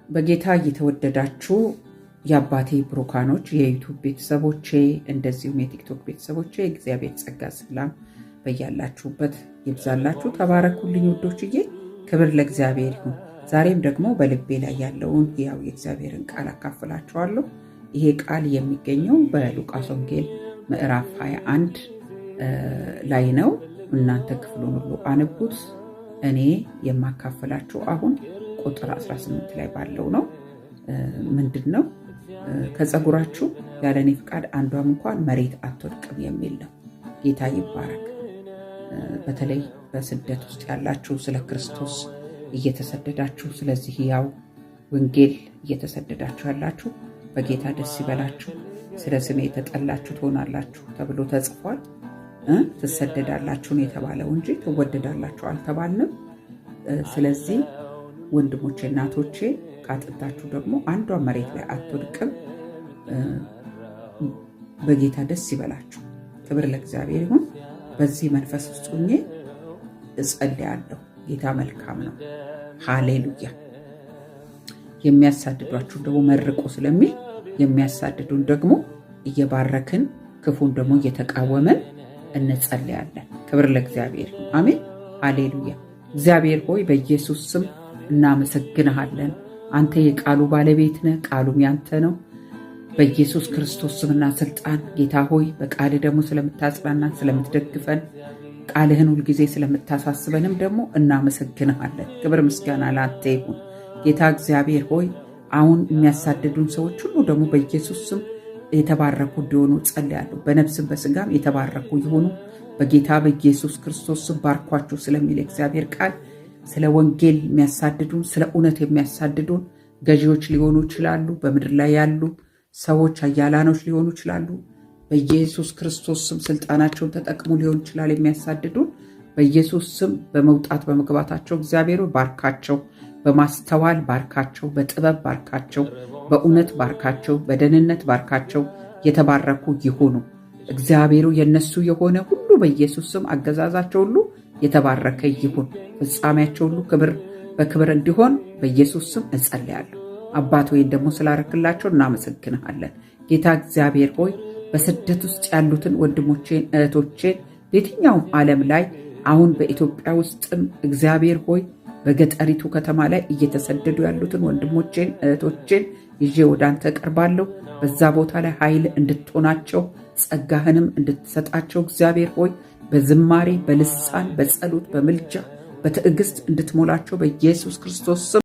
በጌታ እየተወደዳችሁ የአባቴ ብሩካኖች የዩቲዩብ ቤተሰቦቼ እንደዚሁም የቲክቶክ ቤተሰቦቼ እግዚአብሔር ጸጋ ሰላም በያላችሁበት ይብዛላችሁ። ተባረኩልኝ ውዶችዬ፣ ክብር ለእግዚአብሔር ይሁን። ዛሬም ደግሞ በልቤ ላይ ያለውን ያው የእግዚአብሔርን ቃል አካፍላችኋለሁ። ይሄ ቃል የሚገኘው በሉቃስ ወንጌል ምዕራፍ 21 ላይ ነው። እናንተ ክፍሉን ሁሉ አንቡት። እኔ የማካፈላችሁ አሁን ቁጥር 18 ላይ ባለው ነው። ምንድን ነው? ከፀጉራችሁ ያለ እኔ ፍቃድ አንዷም እንኳን መሬት አትወድቅም የሚል ነው። ጌታ ይባረክ። በተለይ በስደት ውስጥ ያላችሁ ስለ ክርስቶስ እየተሰደዳችሁ ስለዚህ ያው ወንጌል እየተሰደዳችሁ ያላችሁ በጌታ ደስ ይበላችሁ። ስለ ስሜ የተጠላችሁ ትሆናላችሁ ተብሎ ተጽፏል። ትሰደዳላችሁ ነው የተባለው እንጂ ትወደዳላችሁ አልተባልንም። ስለዚህ ወንድሞቼ እናቶቼ፣ ካጥንታችሁ ደግሞ አንዷ መሬት ላይ አትወድቅም። በጌታ ደስ ይበላችሁ። ክብር ለእግዚአብሔር ይሁን። በዚህ መንፈስ ውስጥ ሆኜ እጸልያለሁ። ጌታ መልካም ነው። ሃሌሉያ። የሚያሳድዷችሁ ደግሞ መርቁ ስለሚል የሚያሳድዱን ደግሞ እየባረክን ክፉን ደግሞ እየተቃወመን እንጸልያለን። ክብር ለእግዚአብሔር ይሁን። አሜን። ሃሌሉያ። እግዚአብሔር ሆይ በኢየሱስ ስም እናመሰግንሃለን። አንተ የቃሉ ባለቤት ነህ፣ ቃሉም ያንተ ነው። በኢየሱስ ክርስቶስ ስምና ስልጣን ጌታ ሆይ በቃል ደግሞ ስለምታጽናናን፣ ስለምትደግፈን፣ ቃልህን ሁልጊዜ ስለምታሳስበንም ደግሞ እናመሰግንሃለን። ክብር ምስጋና ለአንተ ይሁን። ጌታ እግዚአብሔር ሆይ አሁን የሚያሳድዱን ሰዎች ሁሉ ደግሞ በኢየሱስ ስም የተባረኩ እንዲሆኑ ጸልያለሁ። በነፍስም በስጋም የተባረኩ ይሆኑ በጌታ በኢየሱስ ክርስቶስ ስም። ባርኳችሁ ስለሚል እግዚአብሔር ቃል ስለ ወንጌል የሚያሳድዱን፣ ስለ እውነት የሚያሳድዱን ገዢዎች ሊሆኑ ይችላሉ። በምድር ላይ ያሉ ሰዎች አያላኖች ሊሆኑ ይችላሉ። በኢየሱስ ክርስቶስ ስም ስልጣናቸውን ተጠቅሙ ሊሆን ይችላል የሚያሳድዱን። በኢየሱስ ስም በመውጣት በመግባታቸው እግዚአብሔር ባርካቸው፣ በማስተዋል ባርካቸው፣ በጥበብ ባርካቸው፣ በእውነት ባርካቸው፣ በደህንነት ባርካቸው። የተባረኩ ይሁኑ። እግዚአብሔሩ የነሱ የሆነ ሁሉ በኢየሱስ ስም አገዛዛቸው ሁሉ የተባረከ ይሁን። ፍጻሜያቸው ሁሉ ክብር በክብር እንዲሆን በኢየሱስ ስም እጸልያለሁ። አባት ወይም ደግሞ ስላረክላቸው እናመሰግንሃለን። ጌታ እግዚአብሔር ሆይ በስደት ውስጥ ያሉትን ወንድሞቼን እህቶቼን በየትኛውም ዓለም ላይ አሁን በኢትዮጵያ ውስጥም እግዚአብሔር ሆይ በገጠሪቱ ከተማ ላይ እየተሰደዱ ያሉትን ወንድሞቼን እህቶቼን ይዤ ወደ አንተ ቀርባለሁ። በዛ ቦታ ላይ ኃይል እንድትሆናቸው ጸጋህንም እንድትሰጣቸው እግዚአብሔር ሆይ በዝማሬ በልሳን በጸሎት በምልጃ በትዕግስት እንድትሞላቸው በኢየሱስ ክርስቶስ ስም